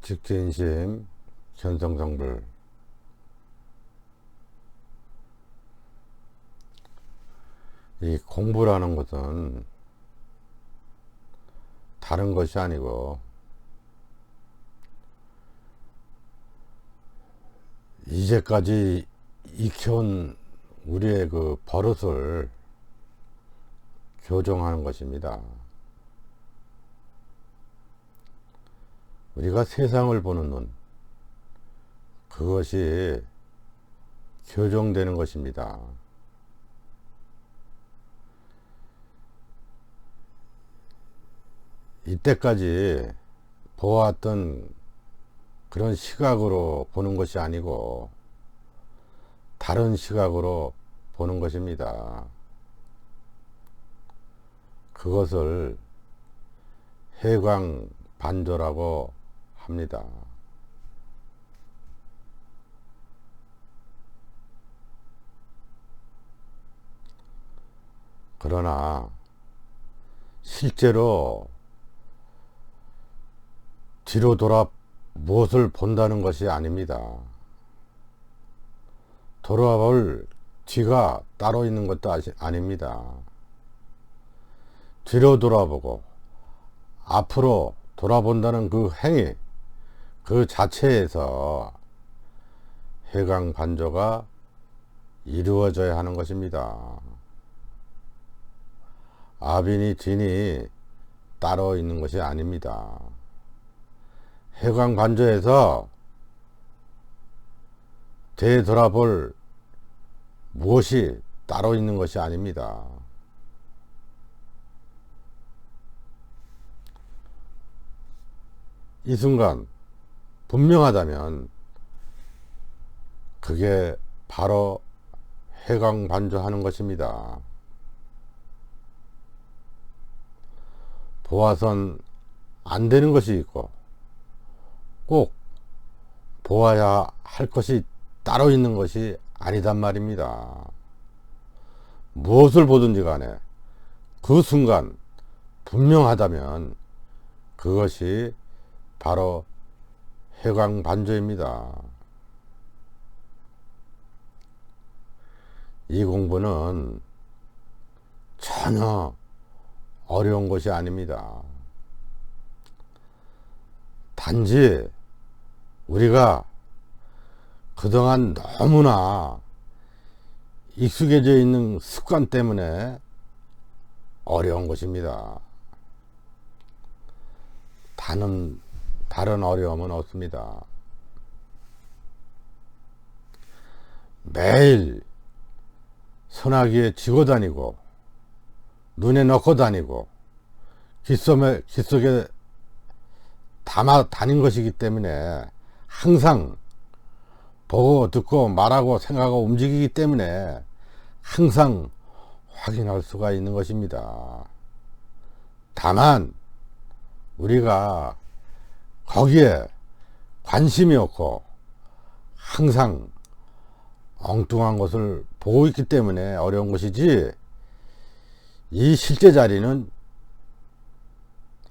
직진심, 견성성불. 이 공부라는 것은 다른 것이 아니고 이제까지 익혀온 우리의 그 버릇을 교정하는 것입니다. 우리가 세상을 보는 눈, 그것이 교정되는 것입니다. 이때까지 보았던 그런 시각으로 보는 것이 아니고 다른 시각으로 보는 것입니다. 그것을 해광반조라고 합니다. 그러나 실제로 뒤로 돌아 무엇을 본다는 것이 아닙니다. 돌아볼 뒤가 따로 있는 것도 아닙니다. 뒤로 돌아보고 앞으로 돌아본다는 그 행위, 그 자체에서 해광반조가 이루어져야 하는 것입니다. 앞이니 뒤니 따로 있는 것이 아닙니다. 해광반조에서 되돌아볼 무엇이 따로 있는 것이 아닙니다. 이 순간 분명하다면 그게 바로 해광반조하는 것입니다. 보아선 안 되는 것이 있고 꼭 보아야 할 것이 따로 있는 것이 아니단 말입니다. 무엇을 보든지 간에 그 순간 분명하다면 그것이 바로 해광반조입니다. 이 공부는 전혀 어려운 것이 아닙니다. 단지 우리가 그동안 너무나 익숙해져 있는 습관 때문에 어려운 것입니다. 다른 어려움은 없습니다. 매일 소나기에 쥐고 다니고 눈에 넣고 다니고 귓속에 담아 다닌 것이기 때문에 항상 보고 듣고 말하고 생각하고 움직이기 때문에 항상 확인할 수가 있는 것입니다. 다만 우리가 거기에 관심이 없고 항상 엉뚱한 것을 보고 있기 때문에 어려운 것이지, 이 실제 자리는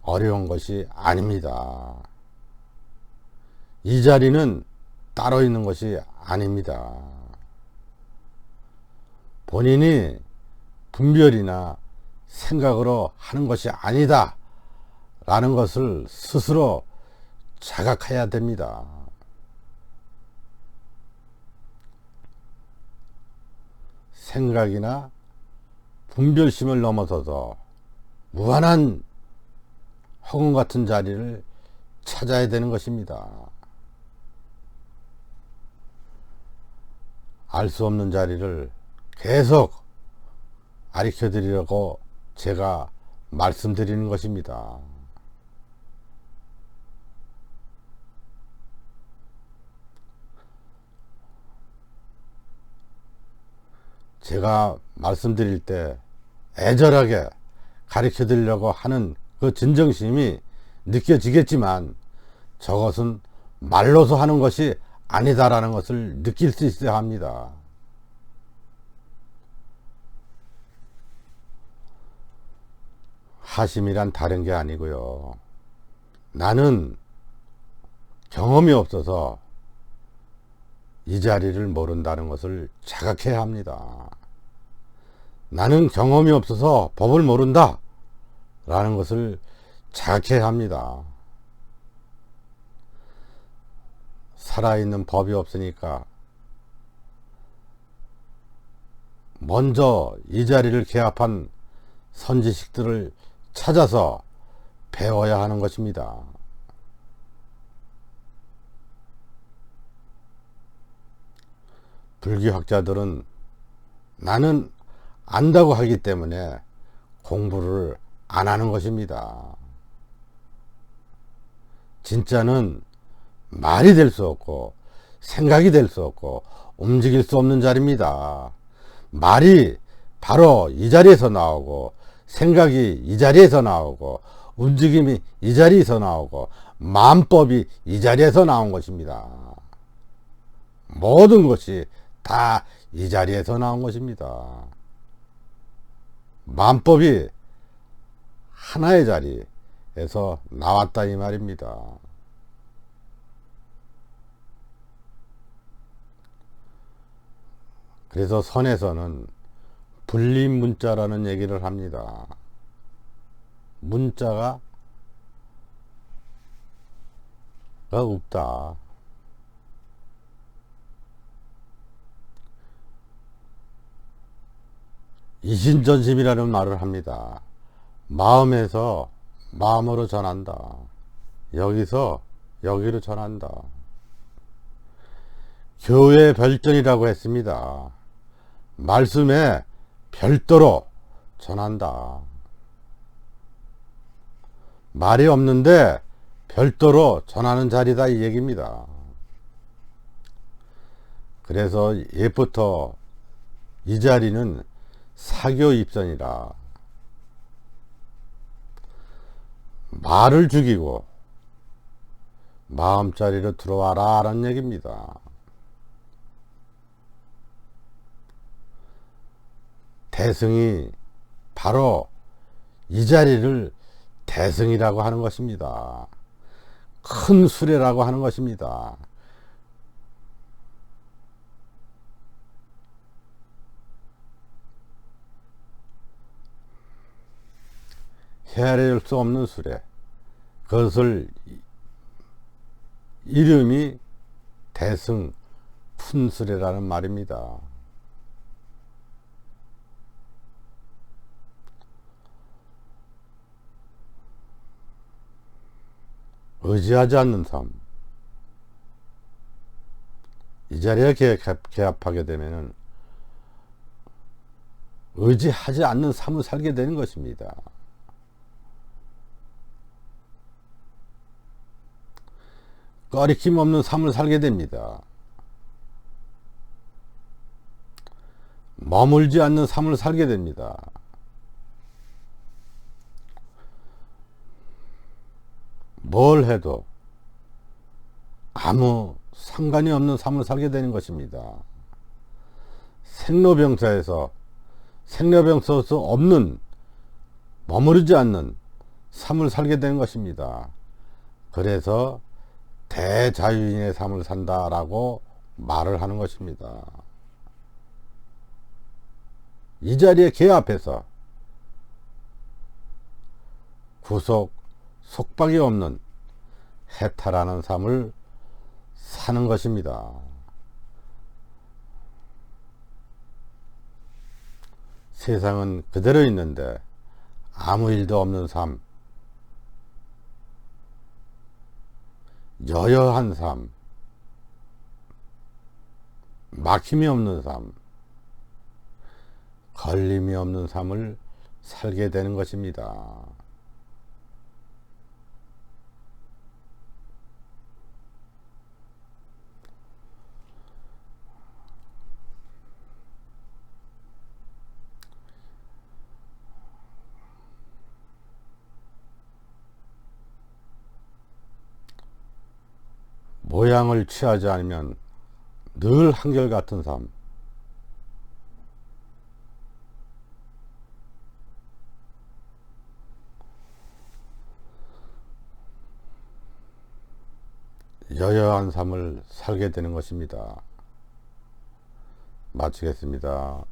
어려운 것이 아닙니다. 이 자리는 따로 있는 것이 아닙니다. 본인이 분별이나 생각으로 하는 것이 아니다 라는 것을 스스로 자각해야 됩니다. 생각이나 분별심을 넘어서서 무한한 허공 같은 자리를 찾아야 되는 것입니다. 알 수 없는 자리를 계속 가르쳐 드리려고 제가 말씀드리는 것입니다. 제가 말씀드릴 때 애절하게 가르쳐 드리려고 하는 그 진정심이 느껴지겠지만 저것은 말로서 하는 것이 아니다라는 것을 느낄 수 있어야 합니다. 하심이란 다른 게 아니고요. 나는 경험이 없어서 이 자리를 모른다는 것을 자각해야 합니다. 나는 경험이 없어서 법을 모른다 라는 것을 자각해야 합니다. 살아있는 법이 없으니까 먼저 이 자리를 개합한 선지식들을 찾아서 배워야 하는 것입니다. 불교학자들은 나는 안다고 하기 때문에 공부를 안 하는 것입니다. 진짜는 말이 될 수 없고 생각이 될 수 없고 움직일 수 없는 자리입니다. 말이 바로 이 자리에서 나오고 생각이 이 자리에서 나오고 움직임이 이 자리에서 나오고 마음법이 이 자리에서 나온 것입니다. 모든 것이 다 이 자리에서 나온 것입니다. 마음법이 하나의 자리에서 나왔다 이 말입니다. 그래서 선에서는 분리문자라는 얘기를 합니다. 문자가 없다. 이신전심이라는 말을 합니다. 마음에서 마음으로 전한다. 여기서 여기로 전한다. 교회 별전이라고 했습니다. 말씀에 별도로 전한다. 말이 없는데 별도로 전하는 자리다 이 얘기입니다. 그래서 옛부터 이 자리는 사교입선이라 말을 죽이고 마음자리로 들어와라 라는 얘기입니다. 대승이 바로 이 자리를 대승이라고 하는 것입니다. 큰 수레라고 하는 것입니다. 헤아릴 수 없는 수레, 그것을 이름이 대승 큰 수레라는 말입니다. 의지하지 않는 삶, 이 자리에 개합하게 되면 의지하지 않는 삶을 살게 되는 것입니다. 꺼리낌 없는 삶을 살게 됩니다. 머물지 않는 삶을 살게 됩니다. 뭘 해도 아무 상관이 없는 삶을 살게 되는 것입니다. 생로병사에서 생로병사에서 없는 머무르지 않는 삶을 살게 되는 것입니다. 그래서 대자유인의 삶을 산다라고 말을 하는 것입니다. 이 자리에 개합해서 구속 속박이 없는 해탈하는 삶을 사는 것입니다. 세상은 그대로 있는데 아무 일도 없는 삶, 여여한 삶, 막힘이 없는 삶, 걸림이 없는 삶을 살게 되는 것입니다. 모양을 취하지 않으면 늘 한결같은 삶, 여여한 삶을 살게 되는 것입니다. 마치겠습니다.